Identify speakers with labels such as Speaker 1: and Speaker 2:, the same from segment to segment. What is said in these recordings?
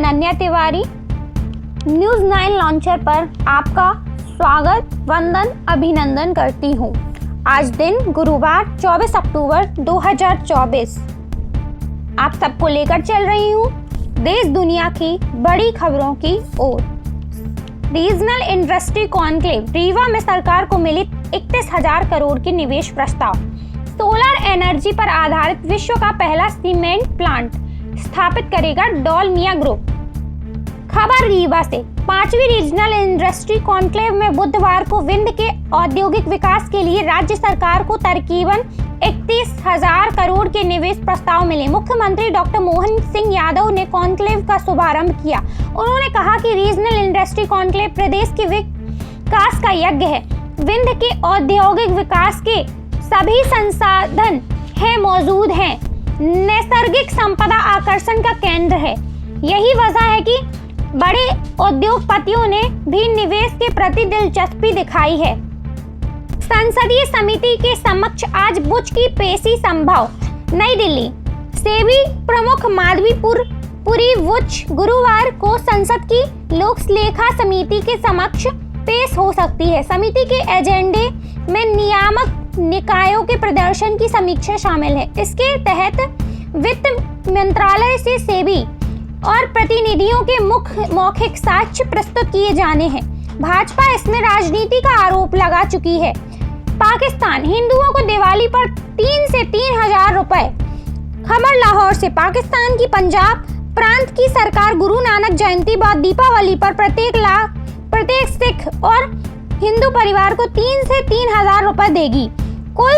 Speaker 1: Ananya Tiwari. News 9 launcher पर आपका स्वागत, वंदन, अभिनंदन करती हूँ। आज दिन गुरुवार 24 अक्टूबर 2024 आप सबको लेकर चल रही हूँ देश दुनिया की बड़ी खबरों की ओर। रीजनल इंडस्ट्री कॉन्क्लेव रीवा में सरकार को मिली 31,000 करोड़ की निवेश प्रस्ताव। सोलर एनर्जी पर आधारित विश्व का पहला सीमेंट प्लांट स्थापित करेगा डॉलमिया ग्रुप। खबर रीवा से। 5वीं रीजनल इंडस्ट्री कॉन्क्लेव में बुधवार को विंध्य के औद्योगिक विकास के लिए राज्य सरकार को तकरीबन 31,000 करोड़ के निवेश प्रस्ताव मिले। मुख्यमंत्री डॉक्टर मोहन सिंह यादव ने कॉन्क्लेव का शुभारंभ किया। उन्होंने कहा कि रीजनल इंडस्ट्री कॉन्क्लेव प्रदेश के विकास का यज्ञ है। विंध्य के औद्योगिक विकास के सभी संसाधन मौजूद हैं। नैसर्गिक संपदा आकर्षण का केंद्र है। यही वजह है कि बड़े उद्योगपतियों ने भी निवेश के प्रति दिलचस्पी दिखाई है। संसदीय समिति के समक्ष आज बुच की पेशी संभव। नई दिल्ली। सेबी प्रमुख माधवी पुरी बुच गुरुवार को संसद की लोक लेखा समिति के समक्ष पेश हो सकती है। समिति के एजेंडे में नियामक निकायों के प्रदर्शन की समीक्षा शामिल है। इसके तहत वित्त मंत्रालय से सेबी और प्रतिनिधियों के मौखिक साक्ष्य प्रस्तुत किए जाने हैं। भाजपा इसमें राजनीति का आरोप लगा चुकी है। पाकिस्तान। हिंदुओं को दिवाली पर 3 से 3,000 रुपए। खबर लाहौर से। पाकिस्तान की पंजाब प्रांत की सरकार गुरु नानक जयंती बाद दीपावली पर प्रत्येक सिख और हिंदू परिवार को 3 से 3,000 रुपए देगी। कुल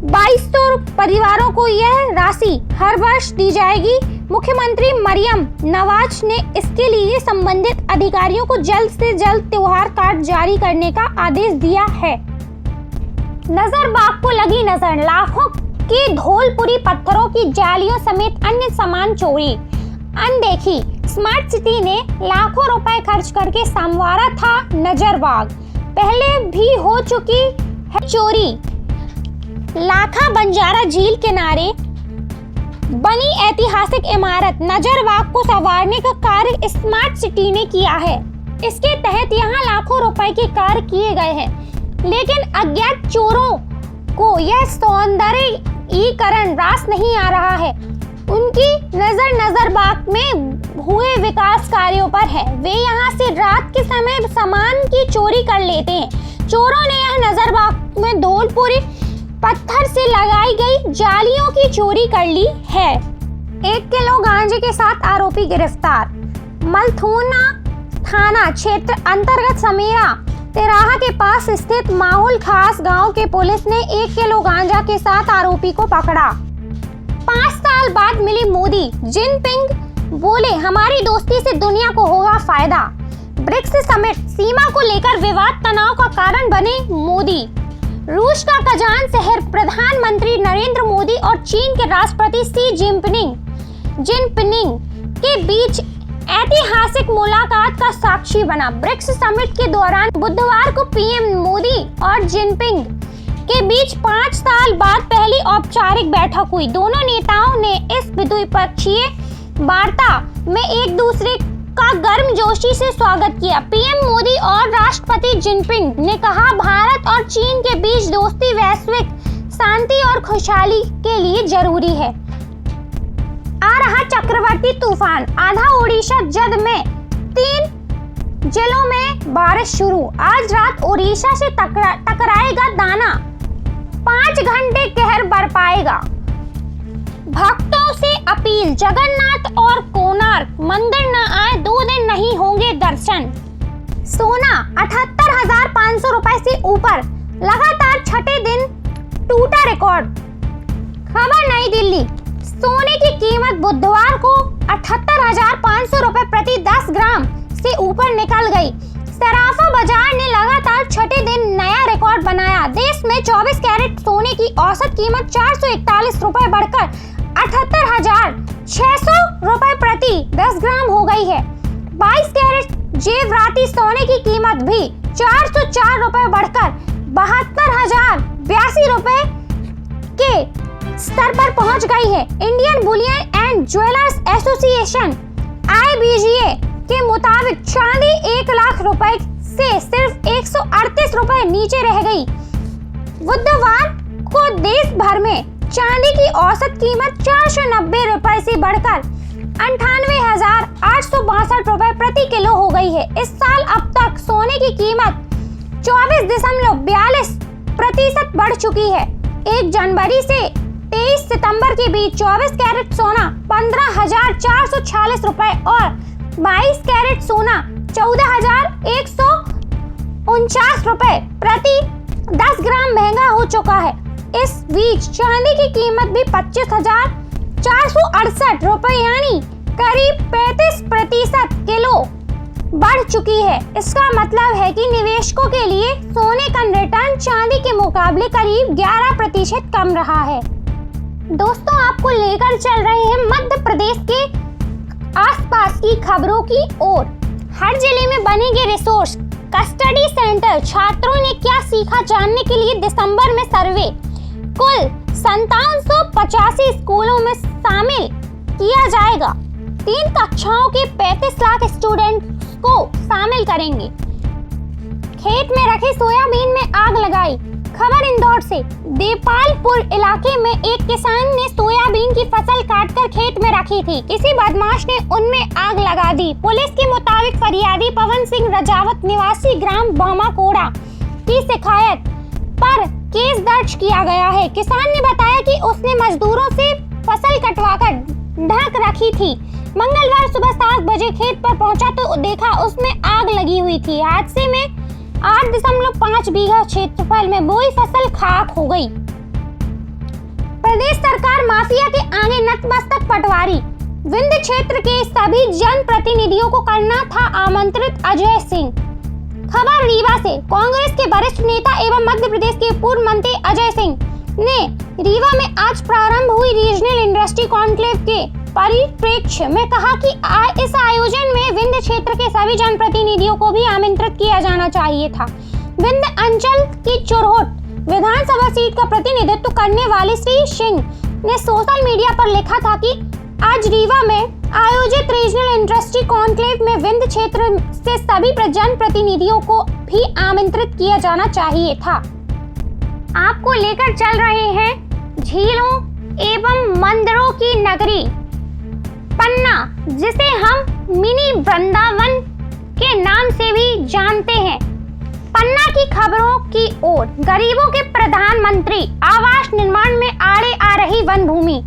Speaker 1: 2,200 परिवारों को यह राशि हर वर्ष दी जाएगी। मुख्यमंत्री मरियम नवाज ने इसके लिए संबंधित अधिकारियों को जल्द से जल्द त्योहार कार्ड जारी करने का आदेश दिया है। नजरबाग को लगी नजर। लाखों की धौलपुरी पत्थरों की जालियों समेत अन्य सामान चोरी। अनदेखी। स्मार्ट सिटी ने लाखों रुपए खर्च करके संवारा था नजरबाग। पहले भी हो चुकी है चोरी। लाखा बंजारा झील किनारे बनी ऐतिहासिक इमारत नजरबाग को संवारने का कार्य स्मार्ट सिटी ने किया है। इसके तहत यहाँ लाखों रुपए के कार्य किए गए हैं, लेकिन अज्ञात चोरों को यह सौंदर्यीकरण रास नहीं आ रहा है। उनकी नजर नजरबाग में हुए विकास कार्यों पर है। वे यहाँ से रात के समय सामान की चोरी कर लेते हैं। चोरों ने यह नजरबाग में धौलपुरी पत्थर से लगाई गई जालियों की चोरी कर ली है। 1 किलो गांजे के साथ आरोपी गिरफ्तार। मलथूना थाना क्षेत्र अंतर्गत समेरा तिराहा के पास स्थित माहुल खास गांव के पुलिस ने 1 किलो गांजा के साथ आरोपी को पकड़ा। 5 साल बाद मिली मोदी। जिनपिंग बोले, हमारी दोस्ती से दुनिया को होगा फायदा। BRICS summit. सीमा को लेकर विवाद तनाव का कारण बने मोदी। रूस का कजान शहर प्रधानमंत्री नरेंद्र मोदी और चीन के राष्ट्रपति शी जिनपिंग के बीच ऐतिहासिक मुलाकात का साक्षी बना। ब्रिक्स समिट के दौरान बुधवार को पीएम मोदी और जिनपिंग के बीच 5 साल बाद पहली औपचारिक बैठक हुई। दोनों नेताओं ने इस द्विपक्षीय वार्ता में एक दूसरे का गर्मजोशी से स्वागत किया। पीएम मोदी और राष्ट्रपति जिनपिंग ने कहा, भारत और चीन के बीच दोस्ती वैश्विक शांति और खुशहाली के लिए जरूरी है। आ रहा चक्रवाती तूफान। आधा ओडिशा जद में 3 जिलों में बारिश शुरू। आज रात ओडिशा से टकराएगा दाना। 5 घंटे कहर बरपाएगा। भक्तों से अपील, जगन्नाथ और कोणार्क मंदिर न आए, 2 दिन नहीं होंगे दर्शन। सोना 78,500 रुपए से ऊपर, लगातार छठे दिन टूटा रिकॉर्ड। खबर नई दिल्ली। सोने की कीमत बुधवार को 78,500 रुपए प्रति 10 ग्राम से ऊपर निकल गई। सराफा बाजार ने लगातार छठे दिन नया रिकॉर्ड बनाया। देश में 24 कैरेट सोने की औसत कीमत 441 रुपए बढ़कर 78,600 रुपए प्रति 10 ग्राम हो गई है। 22 कैरेट जेवराती सोने की कीमत भी 404 रुपए बढ़कर 72,082 रुपए के स्तर पर पहुंच गई है। Indian Boolean and jewellers association IBGA के मुताबिक चांदी 1 लाख रुपए से सिर्फ 138 रुपए नीचे रह गई। बुधवार को देश भर में चांदी की औसत कीमत 490 रुपए से बढ़कर 98,862 रुपए प्रति किलो हो गई है। इस साल अब तक सोने की कीमत 24.42% बढ़ चुकी है। 1 जनवरी से 23 सितंबर के बीच 24 कैरेट सोना 15,446 रुपए और 22 कैरेट सोना 14,149 रुपए प्रति 10 ग्राम महंगा हो चुका है। इस बीच चांदी की कीमत भी 25,468 रुपए यानी करीब 35% किलो बढ़ चुकी है। इसका मतलब है कि निवेशकों के लिए सोने का रिटर्न चांदी के मुकाबले करीब 11% कम रहा है। दोस्तों, आपको लेकर चल रहे हैं मध्य प्रदेश के आसपास की खबरों की ओर। हर जिले में बनेंगे रिसोर्स कस्टडी सेंटर। छात्रों ने क्या सीखा जानने के लिए दिसंबर में सर्वे। कुल 5785 स्कूलों में शामिल किया जाएगा। 3 कक्षाओं के 35 लाख स्टूडेंट को शामिल करेंगे। खेत में रखे सोयाबीन में आग लगाई। खबर इंदौर से। देपालपुर इलाके में एक किसान ने सोयाबीन की फसल काटकर खेत में रखी थी। किसी बदमाश ने उनमें आग लगा दी। पुलिस के मुताबिक फरियादी पवन सिंह रजावत निवासी ग्राम बामाकोड़ा की शिकायत पर केस दर्ज किया गया है। किसान ने बताया कि उसने मजदूरों से फसल कटवाकर ढक रखी थी। मंगलवार सुबह 7 बजे खेत पर पहुंचा तो देखा उसमें आग लगी हुई थी। हादसे में 8.5 बीघा क्षेत्रफल में बोई फसल खाक हो गई। प्रदेश सरकार माफिया के आगे नतमस्तक पटवारी। विंध्य क्षेत्र के सभी जनप्रतिनिधियों को करना था आमंत्रित। अजय सिंह। खबर रीवा से। कांग्रेस के वरिष्ठ नेता एवं मध्य प्रदेश के पूर्व मंत्री अजय सिंह ने रीवा में आज प्रारंभ हुई रीजनल इंडस्ट्री कॉन्क्लेव के परिप्रेक्ष्य में कहा कि इस आयोजन में विंध्य क्षेत्र के सभी जनप्रतिनिधियों को भी आमंत्रित किया जाना चाहिए था। विंध्य अंचल की चुरहोट विधानसभा सीट का प्रतिनिधित्व करने वाले श्री सिंह ने सोशल मीडिया पर लिखा था कि आज रीवा में आयोजित रीजनल इंडस्ट्री कॉन्क्लेव में विंध्य क्षेत्र से सभी जनप्रतिनिधियों को भी आमंत्रित किया जाना चाहिए था। आपको लेकर चल रहे हैं झीलों एवं मंदिरों की नगरी पन्ना, जिसे हम मिनी वृंदावन के नाम से भी जानते हैं। पन्ना की खबरों की ओर। गरीबों के प्रधानमंत्री आवास निर्माण में आड़े आ रही वन भूमि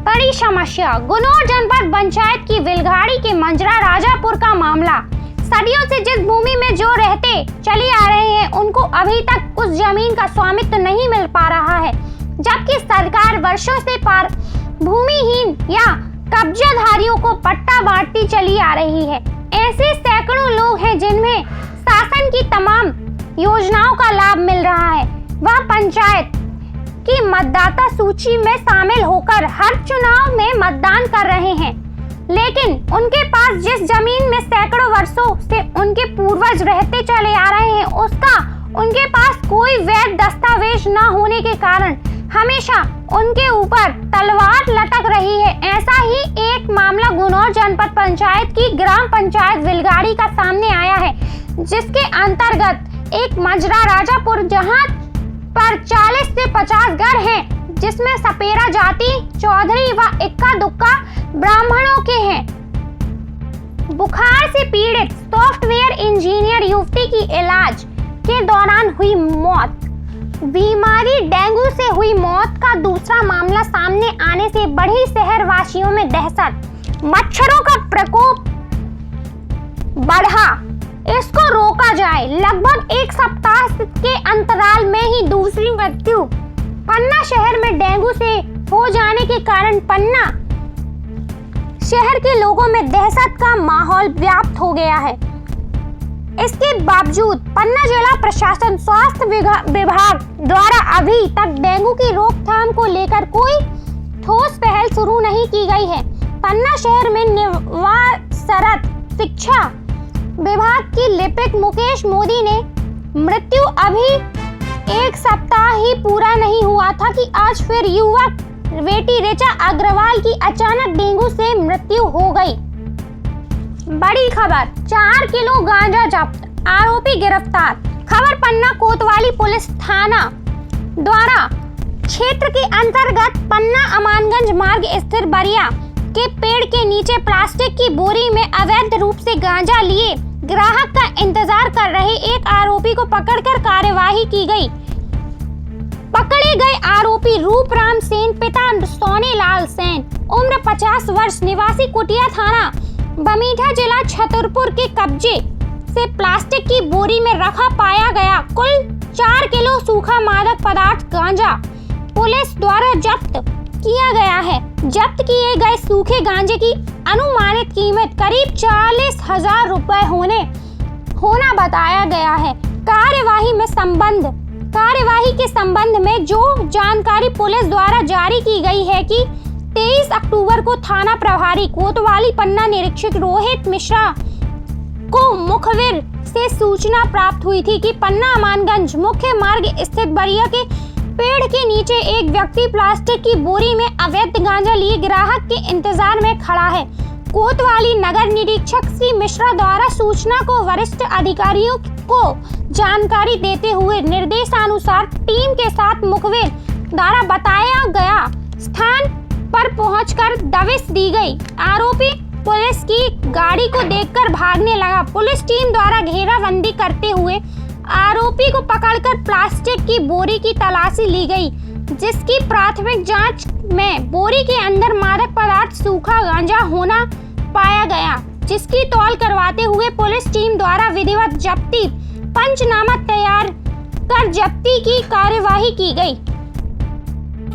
Speaker 1: बड़ी समस्या। गुनौर जनपद पंचायत की विलगाड़ी के मंजरा राजापुर का मामला। सदियों से जिस भूमि में जो रहते चले आ रहे हैं उनको अभी तक उस जमीन का स्वामित्व नहीं मिल पा रहा है, जबकि सरकार वर्षों से भूमिहीन या कब्जाधारियों को पट्टा बांटती चली आ रही है। ऐसे सैकड़ों लोग हैं जिन्हें शासन की तमाम योजनाओं का लाभ मिल रहा है। वह पंचायत की मतदाता सूची में शामिल होकर हर चुनाव में मतदान कर रहे हैं, लेकिन उनके पास जिस जमीन में सैकड़ों वर्षों से उनके पूर्वज रहते चले आ रहे हैं उसका उनके पास कोई वैध दस्तावेज न होने के कारण हमेशा उनके ऊपर तलवार लटक रही है। ऐसा ही एक मामला गुनौर जनपद पंचायत की ग्राम पंचायत विलगाड़ी का सामने आया है, जिसके अंतर्गत एक मंजरा राजापुर जहां पर 40 से 50 घर हैं, जिसमें सपेरा जाति, चौधरी व इक्का दुक्का ब्राह्मणों के हैं। बुखार से पीड़ित सॉफ्टवेयर इंजीनियर युवती की इलाज के दौरान हुई मौत। बीमारी डेंगू से हुई मौत का दूसरा मामला सामने आने से बढ़ी शहर वासियों में दहशत। मच्छरों का प्रकोप बढ़ा, इसको रोका जाए। लगभग 1 सप्ताह के अंतराल में ही दूसरी मृत्यु। पन्ना शहर में डेंगू से हो जाने के कारण पन्ना शहर के लोगों में दहशत का माहौल व्याप्त हो गया है। इसके बावजूद पन्ना जिला प्रशासन स्वास्थ्य विभाग द्वारा अभी तक डेंगू की रोकथाम को लेकर कोई ठोस पहल शुरू नहीं की गई है। पन्ना शहर में निवासरत शिक्षा विभाग की लिपिक मुकेश मोदी ने मृत्यु अभी 1 सप्ताह ही पूरा नहीं हुआ था कि आज फिर युवक बेटी ऋचा अग्रवाल की अचानक डेंगू से मृत्यु हो गई। बड़ी खबर, 4 किलो गांजा जब्त, आरोपी गिरफ्तार। खबर पन्ना कोतवाली पुलिस थाना द्वारा क्षेत्र के अंतर्गत पन्ना अमानगंज मार्ग स्थित बरिया के पेड़ के नीचे प्लास्टिक की बोरी में अवैध रूप से गांजा लिए ग्राहक का इंतजार कर रहे एक आरोपी को पकड़कर कार्यवाही की गई। पकड़े गए आरोपी रूपराम सेन पिता सोनेलाल सेन, उम्र 50 वर्ष, निवासी कुटिया थाना बमीठा, जिला छतरपुर के कब्जे से प्लास्टिक की बोरी में रखा पाया गया कुल 4 किलो सूखा मादक पदार्थ गांजा पुलिस द्वारा जब्त किया गया है। जब्त किए गए सूखे गांजे की अनुमानित कीमत करीब 40,000 रुपए होना बताया गया है। कार्यवाही के संबंध में जो जानकारी पुलिस द्वारा जारी की गई है कि 23 अक्टूबर को थाना प्रभारी कोतवाली पन्ना निरीक्षक रोहित मिश्रा को मुखबिर से सूचना प्राप्त हुई थी कि पन्ना अमानगंज मुख्य मार्ग स्थित बरिया के पेड़ के नीचे एक व्यक्ति प्लास्टिक की बोरी में अवैध गांजा लिए ग्राहक के इंतजार में खड़ा है। कोतवाली नगर निरीक्षक श्री मिश्रा द्वारा सूचना को वरिष्ठ अधिकारियों को जानकारी देते हुए निर्देशानुसार टीम के साथ मुखबिर द्वारा बताया गया स्थान पर पहुंचकर दबिश दी गई। आरोपी पुलिस की गाड़ी को देखकर भागने लगा। पुलिस टीम द्वारा घेराबंदी करते हुए आरोपी को पकड़कर प्लास्टिक की बोरी की तलाशी ली गई, जिसकी प्राथमिक जांच में बोरी के अंदर मादक पदार्थ सूखा गांजा होना पाया गया, जिसकी तौल करवाते हुए पुलिस टीम द्वारा विधिवत जब्ती पंचनामा तैयार कर जब्ती की कार्यवाही की गई।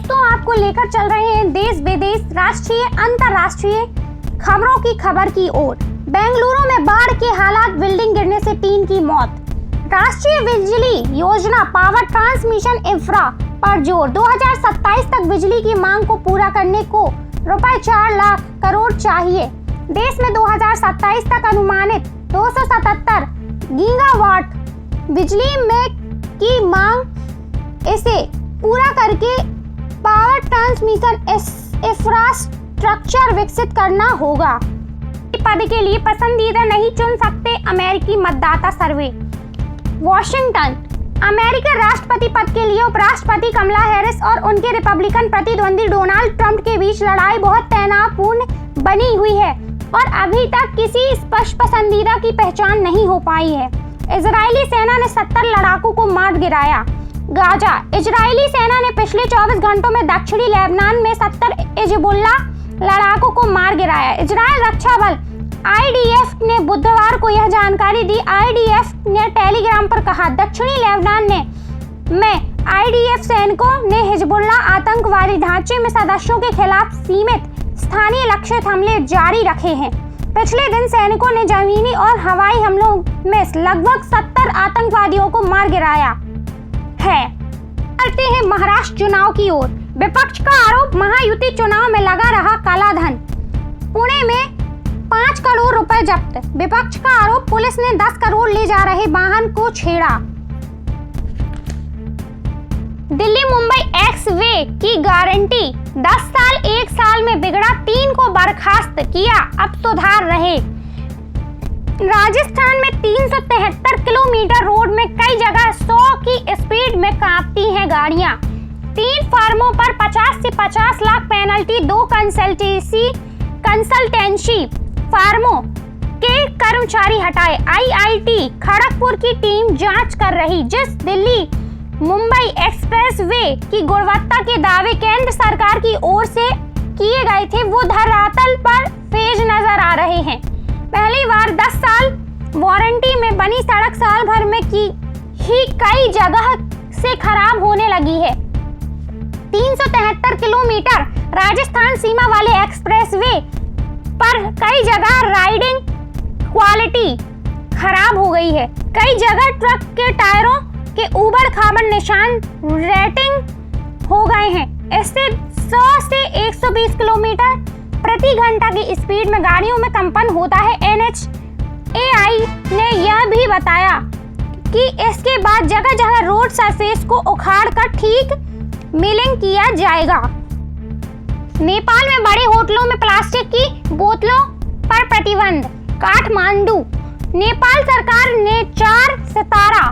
Speaker 1: तो आपको लेकर चल रहे हैं देश विदेश, राष्ट्रीय अंतर्राष्ट्रीय खबरों की खबर की ओर। बेंगलुरु में बाढ़ के हालात, बिल्डिंग गिरने से 3 की मौत। राष्ट्रीय बिजली योजना पावर ट्रांसमिशन इंफ्रा पर जोर, 2027 तक बिजली की मांग को पूरा करने को रुपए 4 लाख करोड़ चाहिए। देश में 2027 तक अनुमानित 277 गीगावाट बिजली में की मांग, इसे पूरा करके पावर ट्रांसमिशन इंफ्रास्ट्रक्चर विकसित करना होगा। पद के लिए पसंदीदा नहीं चुन सकते, अमेरिकी मतदाता सर्वे। वॉशिंगटन, अमेरिकी राष्ट्रपति पद के लिए उपराष्ट्रपति कमला हैरिस और उनके रिपब्लिकन प्रतिद्वंदी डोनाल्ड ट्रंप के बीच लड़ाई बहुत तनावपूर्ण बनी हुई है और अभी तक किसी स्पष्ट पसंदीदा की पहचान नहीं हो पाई है। इजरायली सेना ने 70 लड़ाकों को मार गिराया। गाजा, इजरायली सेना ने पिछले 24 घंटों में दक्षिणी लेबनान में 70 हिजबुल्लाह लड़ाकों को मार गिराया। इजरायल रक्षा बल IDF ने बुधवार को यह जानकारी दी। IDF ने टेलीग्राम पर कहा, दक्षिणी लेबनान में IDF सैनिकों ने हिजबुल्लाह आतंकवादी ढांचे में सदस्यों के खिलाफ सीमित स्थानीय लक्षित हमले जारी रखे हैं। पिछले दिन सैनिकों ने जमीनी और हवाई हमलों में लगभग 70 आतंकवादियों को मार गिराया है। करते हैं महाराष्ट्र चुनाव की ओर। विपक्ष का आरोप, महायुति चुनाव में लगा रहा कालाधन। पुणे में 5 करोड़ रुपए जब्त। विपक्ष का आरोप, पुलिस ने 10 करोड़ ले जा रहे वाहन को छेड़ा। दिल्ली मुंबई एक्सवे की गारंटी, 10 साल 1 साल में बिगड़ा, 3 को बर्खास्त किया, अब सुधार रहे। राजस्थान में 373 किलोमीटर रोड में कई जगह 100 की स्पीड में कांपती हैं गाड़ियां। 3 फर्मों पर 50 से 50 लाख पेनल्टी। 2 कंसल्टेंसी फर्मों के कर्मचारी हटाए। IIT खड़गपुर की टीम जांच कर रही। जिस दिल्ली मुंबई एक्सप्रेसवे की गुणवत्ता के दावे केंद्र सरकार की ओर से किए गए थे, वो धरातल पर फेज नजर आ रहे हैं। पहली बार 10 साल वारंटी में बनी सड़क साल भर में की ही कई जगह से खराब होने लगी है। 373 किलोमीटर राजस्थान सीमा वाले एक्सप्रेसवे पर कई जगह राइडिंग क्वालिटी खराब हो गई है। कई जगह ट्रक के टायरों के ऊबड़ खाबड़ निशान रेटिंग हो गए हैं। इससे 100 से 120 किलोमीटर प्रति घंटा की स्पीड में गाड़ियों में कंपन होता है। NHAI ने यह भी बताया कि इसके बाद जगह जगह रोड सरफेस को उखाड़ कर ठीक मिलिंग किया जाएगा। नेपाल में बड़े होटलों में प्लास्टिक की बोतलों पर प्रतिबंध। काठमांडू, नेपाल सरकार ने 4 सितारा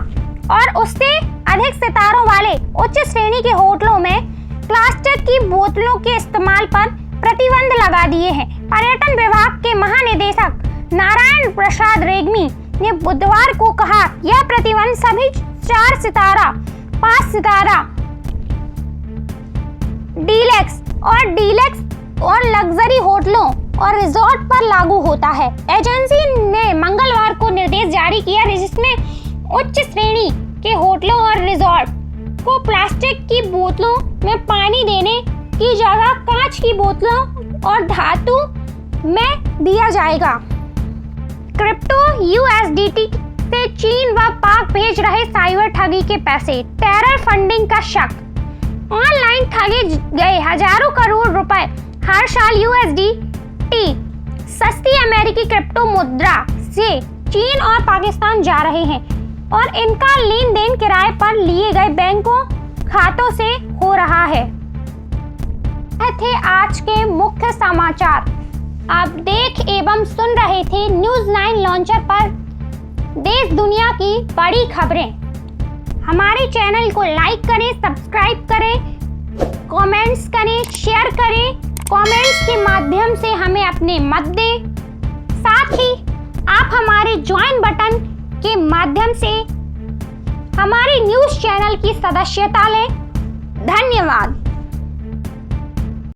Speaker 1: और उससे अधिक सितारों वाले उच्च श्रेणी के होटलों में प्लास्टिक की बोतलों के इस्तेमाल पर प्रतिबंध लगा दिए हैं। पर्यटन विभाग के महानिदेशक नारायण प्रसाद रेग्मी ने बुधवार को कहा, यह प्रतिबंध सभी 4 सितारा, 5 सितारा, डीलक्स और लग्जरी होटलों और रिजॉर्ट पर लागू होता है। एजेंसी ने मंगलवार को निर्देश जारी किया जिसमें उच्च श्रेणी के होटलों और रिजॉर्ट को प्लास्टिक की बोतलों में पानी देने की जगह कांच की बोतलों और धातु में दिया जाएगा। क्रिप्टो USDT से चीन व पाक भेज रहे साइबर ठगी के पैसे, टेरर फंडिंग का शक। ऑनलाइन ठगे गए हजारों करोड़ रुपए हर साल USDT सस्ती अमेरिकी क्रिप्टो मुद्रा से चीन और पाकिस्तान जा रहे हैं और इनका लेन देन किराए पर लिए गए बैंकों खातों से हो रहा है। यह थे आज के मुख्य समाचार। आप देख एवं सुन रहे थे न्यूज़ 9 लॉन्चर पर देश दुनिया की बड़ी खबरें। हमारे चैनल को लाइक करें, सब्सक्राइब करें, कमेंट्स करें, शेयर करें। कमेंट्स के माध्यम से हमें अपने मत दें। साथ ही आप हमारे ज्वाइन बटन के माध्यम से हमारे न्यूज़ चैनल की सदस्यता लें। धन्यवाद।